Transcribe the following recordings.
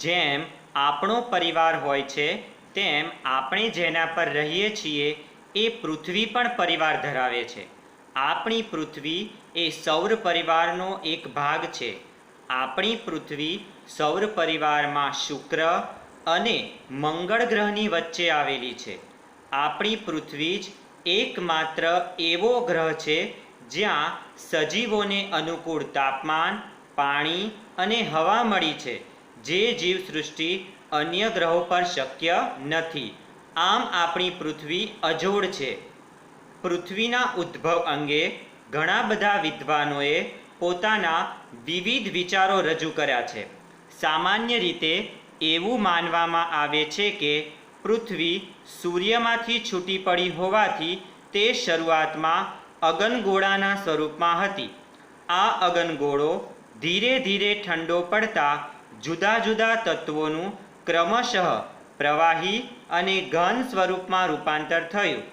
જેમ આપણો પરિવાર હોય છે તેમ આપણે જેના પર રહીએ છીએ એ પૃથ્વી પણ પરિવાર ધરાવે છે. આપણી પૃથ્વી એ સૌર પરિવારનો એક ભાગ છે. આપણી પૃથ્વી સૌર પરિવારમાં શુક્ર અને મંગળ ગ્રહની વચ્ચે આવેલી છે. આપણી પૃથ્વી જ એકમાત્ર એવો ગ્રહ છે જ્યાં સજીવોને અનુકૂળ તાપમાન, પાણી અને હવા મળી છે, જે જીવસૃષ્ટિ અન્ય ગ્રહો પર શક્ય નથી. આમ આપણી પૃથ્વી અજોડ છે. પૃથ્વીના ઉદ્ભવ અંગે ઘણા બધા વિદ્વાનોએ પોતાના વિવિધ વિચારો રજૂ કર્યા છે. સામાન્ય રીતે એવું માનવામાં આવે છે કે પૃથ્વી સૂર્યમાંથી છૂટી પડી હોવાથી તે શરૂઆતમાં અગનગોળાના સ્વરૂપમાં હતી. આ અગનગોળો ધીરે ધીરે ઠંડો પડતા જુદા જુદા તત્વોનું ક્રમશઃ પ્રવાહી અને ઘન સ્વરૂપમાં રૂપાંતર થયું.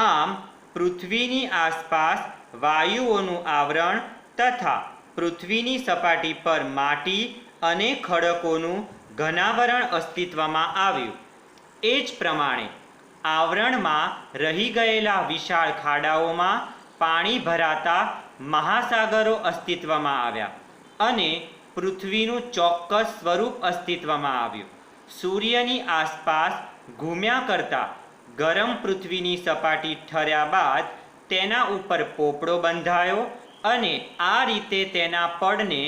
આમ પૃથ્વીની આસપાસ વાયુઓનું આવરણ તથા પૃથ્વીની સપાટી પર માટી અને ખડકોનું ઘનાવરણ અસ્તિત્વમાં આવ્યું. એ જ પ્રમાણે આવરણમાં રહી ગયેલા વિશાળ ખાડાઓમાં પાણી ભરાતા મહાસાગરો અસ્તિત્વમાં આવ્યા અને પૃથ્વીનું ચોક્કસ સ્વરૂપ અસ્તિત્વમાં આવ્યું. સૂર્યની આસપાસ ઘૂમ્યા કરતા ગરમ પૃથ્વીની સપાટી ઠર્યા બાદ તેના ઉપર પોપડો બંધાયો અને આ રીતે તેના પડને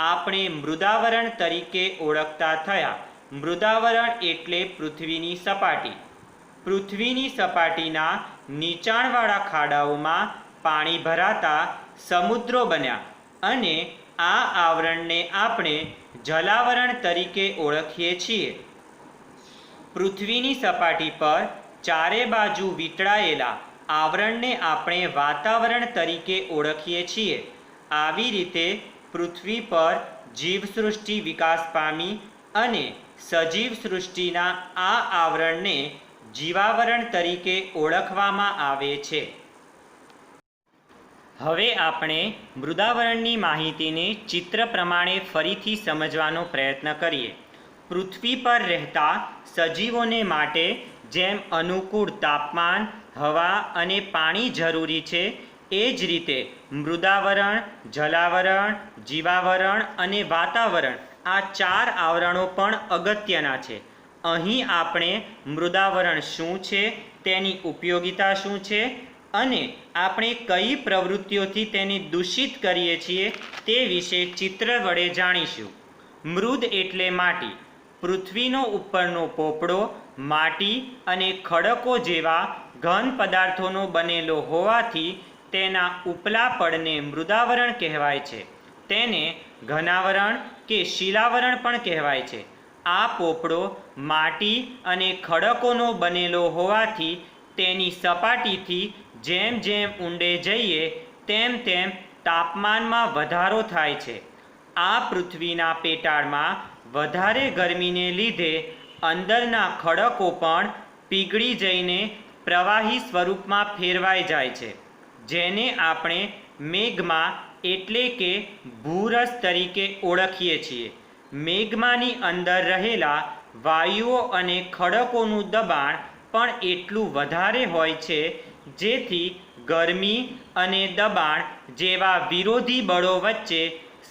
આપણે મૃદાવરણ તરીકે ઓળખતા થયા. મૃદાવરણ એટલે પૃથ્વીની સપાટી. પૃથ્વીની સપાટીના નીચાણવાળા ખાડાઓમાં પાણી ભરાતા સમુદ્રો બન્યા અને આ આવરણને આપણે જલાવરણ તરીકે ઓળખીએ છીએ. પૃથ્વીની સપાટી પર ચારે બાજુ વીંટળાયેલા આવરણને આપણે વાતાવરણ તરીકે ઓળખીએ છીએ. આવી રીતે પૃથ્વી પર જીવસૃષ્ટિ વિકાસ પામી અને સજીવ સૃષ્ટિના આ આવરણને જીવાવરણ તરીકે ઓળખવામાં આવે છે. હવે આપણે મૃદાવરણની માહિતીને ચિત્ર પ્રમાણે ફરીથી સમજવાનો પ્રયત્ન કરીએ. પૃથ્વી પર રહેતા સજીવોને માટે જેમ અનુકૂળ તાપમાન, હવા અને પાણી જરૂરી છે, એ જ રીતે મૃદાવરણ, જલાવરણ, જીવાવરણ અને વાતાવરણ આ ચાર આવરણો પણ અગત્યના છે. અહીં આપણે મૃદાવરણ શું છે, તેની ઉપયોગિતા શું છે અને આપણે કઈ પ્રવૃત્તિઓથી તેને દૂષિત કરીએ છીએ તે વિશે ચિત્ર વડે જાણીશું. મૃદ એટલે માટી. પૃથ્વીનો ઉપરનો પોપડો માટી અને ખડકો જેવા ઘન પદાર્થોનો બનેલો હોવાથી તેના ઉપલા પડને મૃદાવરણ કહેવાય છે. તેને ઘનાવરણ કે શિલાવરણ પણ કહેવાય છે. આ પોપડો માટી અને ખડકોનો બનેલો હોવાથી તેની સપાટીથી જેમ જેમ ઊંડે જઈએ તેમ તેમ તાપમાનમાં વધારો થાય છે. આ પૃથ્વીના પેટાળમાં વધારે ગરમીને લીધે અંદરના ખડકો પણ પીગળી જઈને પ્રવાહી સ્વરૂપમાં ફેરવાઈ જાય છે, જેને આપણે મેગ્મા એટલે કે ભૂરસ તરીકે ઓળખીએ છીએ. મેગ્માની અંદર રહેલા વાયુઓ અને ખડકોનું દબાણ પણ એટલું વધારે હોય છે, જેથી ગરમી અને દબાણ જેવા વિરોધી બળો વચ્ચે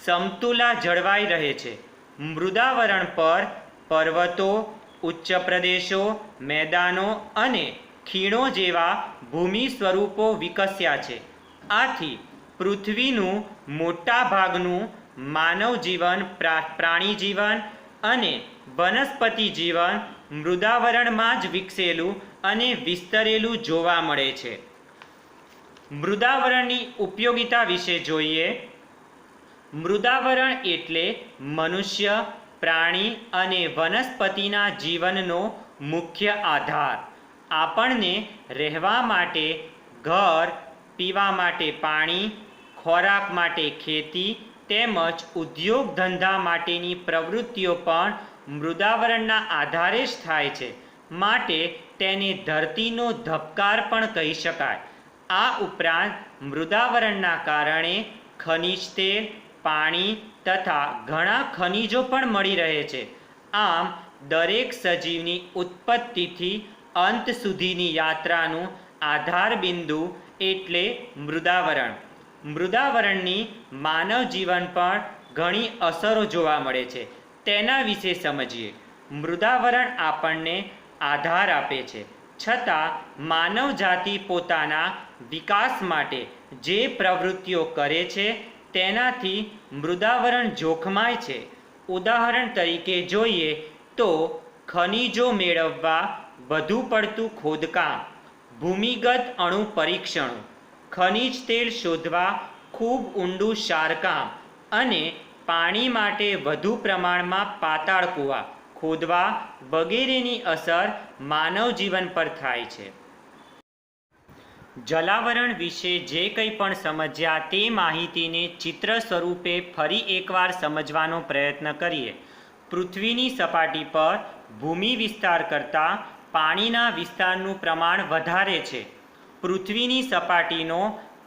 સમતુલા જળવાઈ રહે છે. મૃદાવરણ પર પર્વતો, ઉચ્ચ પ્રદેશો, મેદાનો અને ખીણો જેવા ભૂમિ સ્વરૂપો વિકસ્યા છે. આથી પૃથ્વીનું મોટા ભાગનું માનવ જીવન, પ્રાણી જીવન અને વનસ્પતિ જીવન મૃદાવરણમાં જ વિકસેલું અને વિસ્તરેલું જોવા મળે છે. મૃદાવરણની ઉપયોગિતા વિશે જોઈએ. મૃદાવરણ એટલે મનુષ્ય, પ્રાણી અને વનસ્પતિના જીવનનો મુખ્ય આધાર. આપણને રહેવા માટે ઘર, પીવા માટે પાણી, ખોરાક માટે ખેતી તેમજ ઉદ્યોગ ધંધા માટેની પ્રવૃત્તિઓ પણ મૃદાવરણના આધારે જ થાય છે. માટે તેને ધરતીનો ધબકાર પણ કહી શકાય. આ ઉપરાંત મૃદાવરણના કારણે ખનિજ તેલ, પાણી તથા ઘણા ખનિજો પણ મળી રહે છે. આમ દરેક સજીવની ઉત્પત્તિથી અંત સુધીની યાત્રાનું આધાર બિંદુ એટલે મૃદાવરણ. મૃદાવરણની માનવ જીવન પર ઘણી અસરો જોવા મળે છે. તેના વિશે સમજીએ. મૃદાવરણ આપણને આધાર આપે છે, છતાં માનવ જાતિ પોતાના વિકાસ માટે જે પ્રવૃત્તિઓ કરે છે તેનાથી મૃદાવરણ જોખમાય છે. ઉદાહરણ તરીકે જોઈએ તો ખનિજો મેળવવા વધુ પડતું ખોદકામ, ભૂમિગત અણુ પરીક્ષણો, ખનિજ તેલ શોધવા ખૂબ ઊંડું ક્ષારકામ અને પાણી માટે વધુ પ્રમાણમાં પાતાળ કૂવા ખોદવા વગેરેની અસર માનવ જીવન પર થાય છે. જલાવરણ વિશે જે કંઈ પણ સમજ્યા તે માહિતીને ચિત્ર સ્વરૂપે ફરી એકવાર સમજવાનો પ્રયત્ન કરીએ. પૃથ્વીની સપાટી પર ભૂમિ વિસ્તાર કરતાં પાણીના વિસ્તારનું પ્રમાણ વધારે છે. પૃથ્વીની સપાટીનો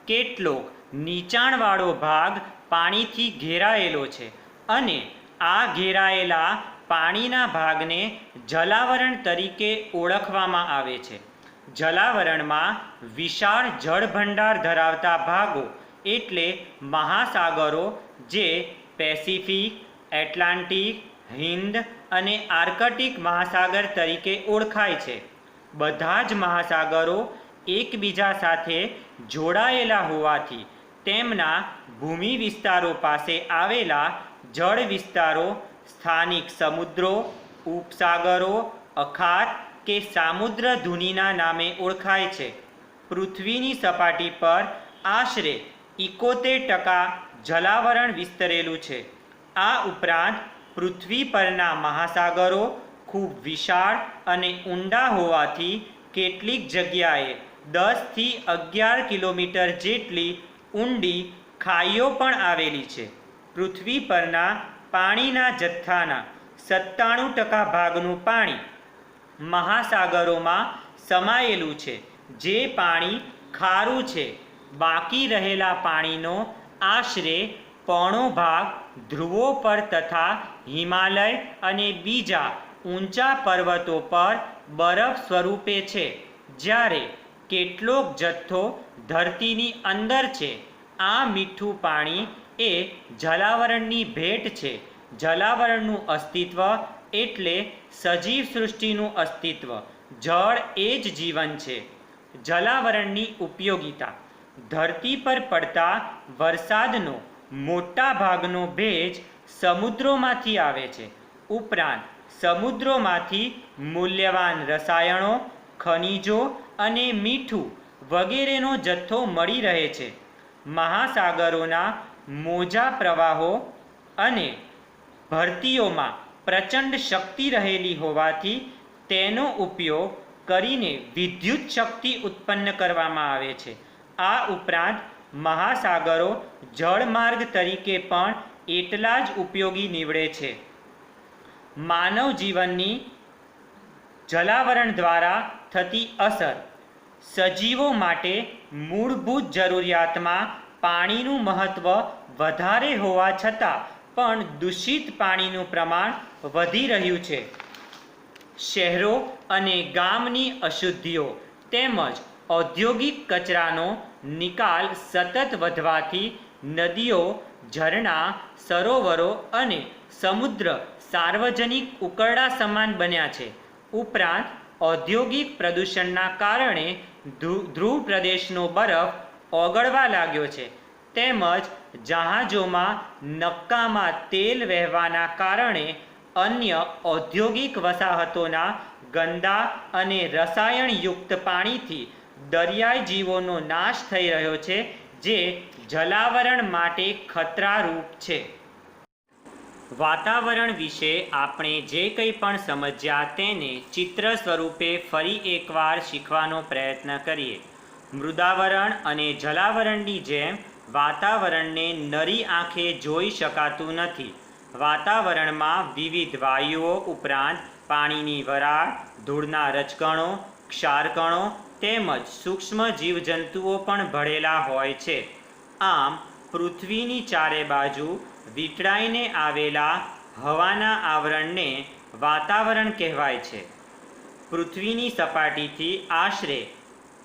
કેટલોક નીચાણવાળો ભાગ પાણીથી ઘેરાયેલો છે અને આ ઘેરાયેલા પાણીના ભાગને જલાવરણ તરીકે ઓળખવામાં આવે છે. જલાવરણમાં વિશાળ જળભંડાર ધરાવતા ભાગો એટલે મહાસાગરો જે પેસિફિક, એટલાન્ટિક, હિન્દ અને આર્કટિક મહાસાગર તરીકે ઓળખાય છે. બધા જ મહાસાગરો એકબીજા સાથે જોડાયેલા હોવાથી તેમના ભૂમિ વિસ્તારો પાસે આવેલા જળ વિસ્તારો સ્થાનિક સમુદ્રો, ઉપસાગરો, અખાત કે સામુદ્ર ધુનીના નામે ઓળખાય છે. પૃથ્વીની સપાટી પર આશરે 71% જલાવરણ વિસ્તરેલું છે. આ ઉપરાંત પૃથ્વી પરના મહાસાગરો ખૂબ વિશાળ અને ઊંડા હોવાથી કેટલીક જગ્યાએ 10 થી 11 કિલોમીટર જેટલી ઊંડી ખાઈઓ પણ આવેલી છે. પૃથ્વી પરના પાણીના જથ્થાના 97% ભાગનું પાણી મહાસાગરોમાં સમાયેલું છે, જે પાણી ખારું છે. બાકી રહેલા પાણીનો આશરે પોણો ભાગ ધ્રુવો પર તથા હિમાલય અને બીજા ઊંચા પર્વતો પર બરફ સ્વરૂપે છે, જ્યારે કેટલોક જથ્થો ધરતીની અંદર છે. આ મીઠું પાણી એ જલાવરણની ભેટ છે. જલાવરણનું અસ્તિત્વ એટલે સજીવ સૃષ્ટિનું અસ્તિત્વ. જળ એ જ જીવન છે. જલાવરણની ઉપયોગિતા: ધરતી પર પડતા વરસાદનો મોટા ભાગનો ભેજ સમુદ્રોમાંથી આવે છે. ઉપરાંત સમુદ્રોમાંથી મૂલ્યવાન રસાયણો, ખનિજો અને મીઠું વગેરેનો જથ્થો મળી રહે છે. મહાસાગરોના મોજા પ્રવાહો અને ભરતીઓમાં પ્રચંડ શક્તિ રહેલી હોવાથી તેનો ઉપયોગ કરીને વિદ્યુત શક્તિ ઉત્પન્ન કરવામાં આવે છે. આ ઉપરાંત મહાસાગરો જળમાર્ગ તરીકે પણ એટલા જ ઉપયોગી નીવડે છે. માનવ જીવનની જલાવરણ દ્વારા થતી અસર: સજીવો માટે મૂળભૂત જરૂરિયાતમાં પાણીનું મહત્ત્વ વધારે હોવા છતાં પણ દૂષિત પાણીનું પ્રમાણ વધી રહ્યું છે. શહેરો અને ગામની અશુદ્ધિઓ તેમજ ઔદ્યોગિક કચરાનો નિકાલ સતત વધવાથી નદીઓ, ઝરણા, સરોવરો અને સમુદ્ર સાર્વજનિક ઉકરડા સમાન બન્યા છે. ઉપરાંત ઔદ્યોગિક પ્રદૂષણના કારણે ધ્રુવ પ્રદેશનો બરફ ઓગળવા લાગ્યો છે. તેમજ જહાજોમાં નક્કામાં તેલ વહેવાના કારણે અન્ય ઔદ્યોગિક વસાહતોના ગંદા અને રસાયણયુક્ત પાણીથી દરિયાઈ જીવોનો નાશ થઈ રહ્યો છે, જે જલાવરણ માટે ખતરારૂપ છે. વાતાવરણ વિશે આપણે જે કંઈ પણ સમજ્યા તેને ચિત્ર સ્વરૂપે ફરી એકવાર શીખવાનો પ્રયત્ન કરીએ. મૃદાવરણ અને જલાવરણની જેમ વાતાવરણને નરી આંખે જોઈ શકાતું નથી. વાતાવરણમાં વિવિધ વાયુઓ ઉપરાંત પાણીની વરાળ, ધૂળના રજકણો, ક્ષારકણો તેમજ સૂક્ષ્મ જીવજંતુઓ પણ ભળેલા હોય છે. આમ પૃથ્વીની ચારે બાજુ વીંટળાઈને આવેલા હવાના આવરણને વાતાવરણ કહેવાય છે. પૃથ્વીની સપાટીથી આશરે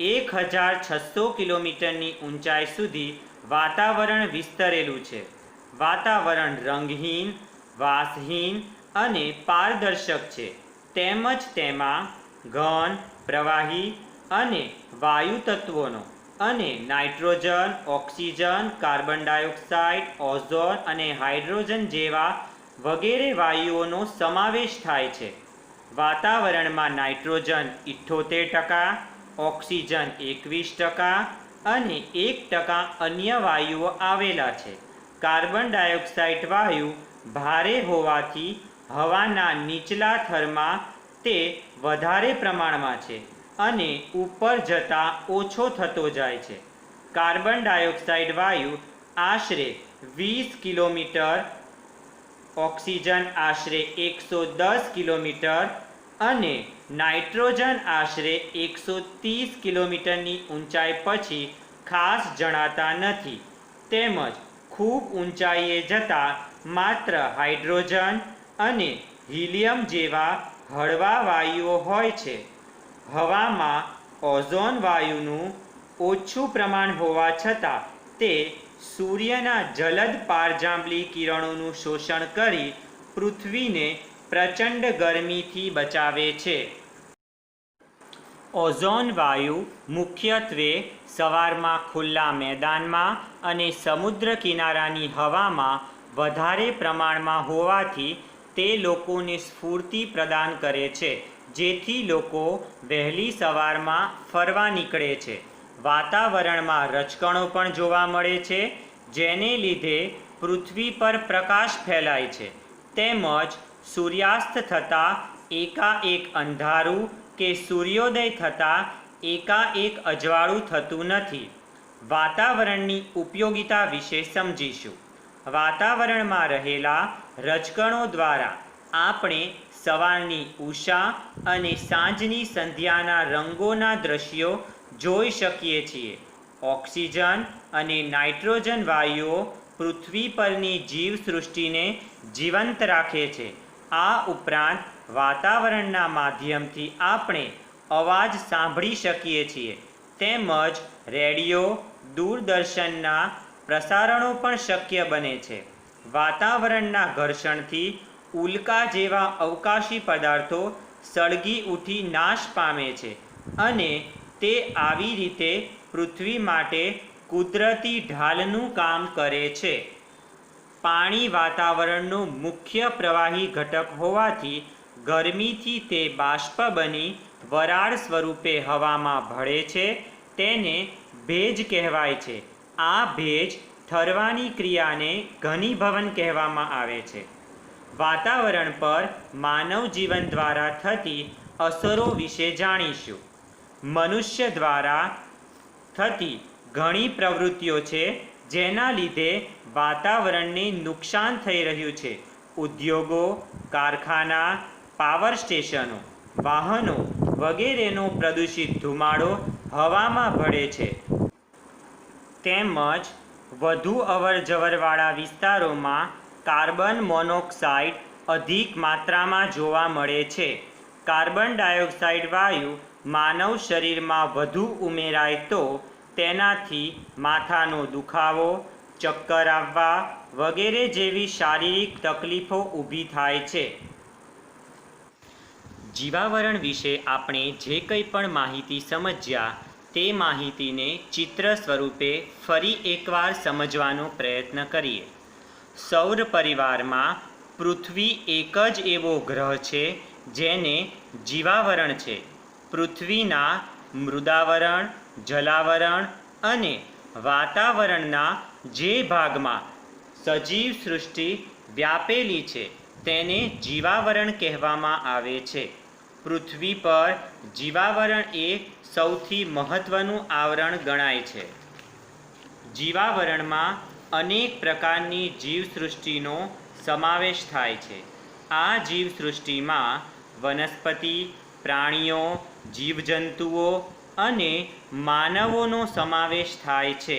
1600 કિલોમીટરની ઊંચાઈ સુધી વાતાવરણ વિસ્તરેલું છે. વાતાવરણ રંગહીન, વાસહીન અને પારદર્શક છે. તેમજ તેમાં ઘન, પ્રવાહી અને વાયુ તત્વોનો અને nitrogen, oxygen, carbon dioxide, ozone અને હાઇડ્રોજન જેવા વગેરે વાયુઓનો સમાવેશ થાય છે. વાતાવરણમાં નાઇટ્રોજન 78%, ઓક્સિજન 21% અને 1% અન્ય વાયુઓ આવેલા છે. કાર્બન ડાયોક્સાઇડ વાયુ ભારે હોવાથી હવાના નીચલા થરમાં તે વધારે પ્રમાણમાં છે અને ઉપર જતાં ઓછો થતો જાય છે. કાર્બન ડાયોક્સાઇડ વાયુ આશરે 20 કિલોમીટર, ઓક્સિજન આશરે 110 કિલોમીટર અને નાઇટ્રોજન આશરે 130 કિલોમીટરની ઊંચાઈ પછી ખાસ જણાતા નથી. તેમજ ખૂબ ઊંચાઈએ જતાં માત્ર હાઇડ્રોજન અને હિલિયમ જેવા હળવા વાયુઓ હોય છે. હવામાં ઓઝોન વાયુનું ઓછું પ્રમાણ હોવા છતાં તે સૂર્યના જલદ પારજાંબલી કિરણોનું શોષણ કરી પૃથ્વીને પ્રચંડ ગરમીથી બચાવે છે. ઓઝોન વાયુ મુખ્યત્વે સવારમાં ખુલ્લા મેદાનમાં અને સમુદ્ર કિનારાની હવામાં વધારે પ્રમાણમાં હોવાથી તે લોકોને સ્ફૂર્તિ પ્રદાન કરે છે, જેથી લોકો વહેલી સવારમાં ફરવા નીકળે છે. વાતાવરણમાં રજકણો પણ જોવા મળે છે, જેને લીધે પૃથ્વી પર પ્રકાશ ફેલાય છે. તેમજ સૂર્યાસ્ત થતાં એકાએક અંધારું કે સૂર્યોદય થતાં એકાએક અજવાળું થતું નથી. વાતાવરણની ઉપયોગિતા વિશે સમજીશું. વાતાવરણમાં રહેલા રજકણો દ્વારા આપણે સવારની ઉષા અને સાંજની સંધ્યાના રંગોના દ્રશ્યો જોઈ શકીએ છીએ. ઓક્સિજન અને નાઇટ્રોજન વાયુઓ પૃથ્વી પરની જીવસૃષ્ટિને જીવંત રાખે છે. આ ઉપરાંત વાતાવરણના માધ્યમથી આપણે અવાજ સાંભળી શકીએ છીએ. તેમજ રેડિયો, દૂરદર્શનના પ્રસારણો પણ શક્ય બને છે. વાતાવરણના ઘર્ષણથી ઉલ્કા જેવા અવકાશી પદાર્થો સળગી ઉઠી નાશ પામે છે અને તે આવી રીતે પૃથ્વી માટે કુદરતી ઢાલનું કામ કરે છે. પાણી વાતાવરણનો મુખ્ય પ્રવાહી ઘટક હોવાથી ગરમીથી તે બાષ્પ બની વરાળ સ્વરૂપે હવામાં ભળે છે. તેને ભેજ કહેવાય છે. આ ભેજ ઠરવાની ક્રિયાને ઘનીભવન કહેવામાં આવે છે. વાતાવરણ પર માનવ જીવન દ્વારા થતી અસરો વિશે જાણીશું. મનુષ્ય દ્વારા થતી ઘણી પ્રવૃત્તિઓ છે, જેના લીધે વાતાવરણને નુકસાન થઈ રહ્યું છે. ઉદ્યોગો, કારખાના, પાવર સ્ટેશનો, વાહનો વગેરેનો પ્રદૂષિત ધુમાડો હવામાં ભળે છે. તેમજ વધુ અવરજવરવાળા વિસ્તારોમાં કાર્બન મોનોક્સાઇડ અધિક માત્રામાં જોવા મળે છે. કાર્બન ડાયોક્સાઇડ વાયુ માનવ શરીરમાં વધુ ઉમેરાય તો તેનાથી માથાનો દુખાવો, ચક્કર આવવા વગેરે જેવી શારીરિક તકલીફો ઊભી થાય છે. જીવાવરણ વિશે આપણે જે કંઈ પણ માહિતી સમજ્યા તે માહિતીને ચિત્ર સ્વરૂપે ફરી એકવાર સમજવાનો પ્રયત્ન કરીએ. સૌર પરિવારમાં પૃથ્વી એક જ એવો ગ્રહ છે જેને જીવાવરણ છે. પૃથ્વીના મૃદાવરણ, જલાવરણ અને વાતાવરણના જે ભાગમાં સજીવ સૃષ્ટિ વ્યાપેલી છે તેને જીવાવરણ કહેવામાં આવે છે. પૃથ્વી પર જીવાવરણ એ સૌથી મહત્ત્વનું આવરણ ગણાય છે. જીવાવરણમાં અનેક પ્રકારની જીવસૃષ્ટિનો સમાવેશ થાય છે. આ જીવસૃષ્ટિમાં વનસ્પતિ, પ્રાણીઓ, જીવજંતુઓ અને માનવોનો સમાવેશ થાય છે.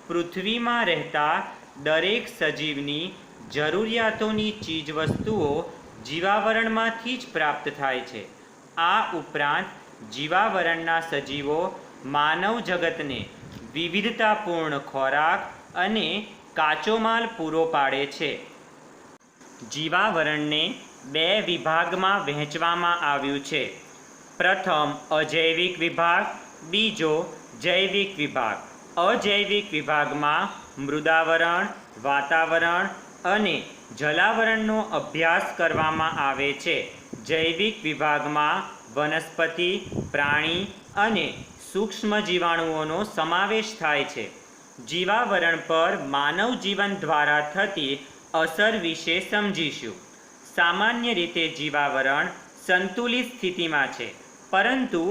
પૃથ્વીમાં રહેતા દરેક સજીવની જરૂરિયાતોની ચીજવસ્તુઓ જીવાવરણમાંથી જ પ્રાપ્ત થાય છે. આ ઉપરાંત જીવાવરણના સજીવો માનવ જગતને વિવિધતાપૂર્ણ ખોરાક અને કાચો માલ પૂરો પાડે છે. જીવાવરણને 2 વિભાગમાં વહેંચવામાં આવ્યું છે. પ્રથમ અજૈવિક વિભાગ, બીજો જૈવિક વિભાગ. અજૈવિક વિભાગમાં મૃદાવરણ, વાતાવરણ અને જલાવરણનો અભ્યાસ કરવામાં આવે છે. જૈવિક વિભાગમાં વનસ્પતિ, પ્રાણી અને સૂક્ષ્મ જીવાણુઓનો સમાવેશ થાય છે. જીવાવરણ પર માનવ જીવન દ્વારા થતી અસર વિશે સમજીશું. સામાન્ય રીતે જીવાવરણ સંતુલિત સ્થિતિમાં છે, પરંતુ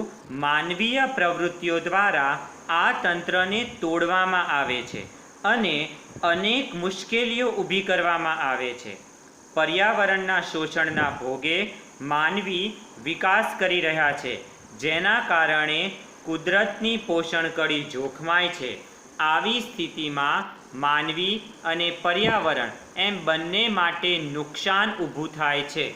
માનવીય પ્રવૃત્તિઓ દ્વારા આ તંત્રને તોડવામાં આવે છે અને અનેક મુશ્કેલીઓ ઊભી કરવામાં આવે છે. પર્યાવરણના શોષણના ભોગે માનવી વિકાસ કરી રહ્યા છે, જેના કારણે કુદરતની પોષણ કડી જોખમાય છે. આવી સ્થિતિમાં માનવી અને પર્યાવરણ એમ બંને માટે નુકસાન ઊભું થાય છે.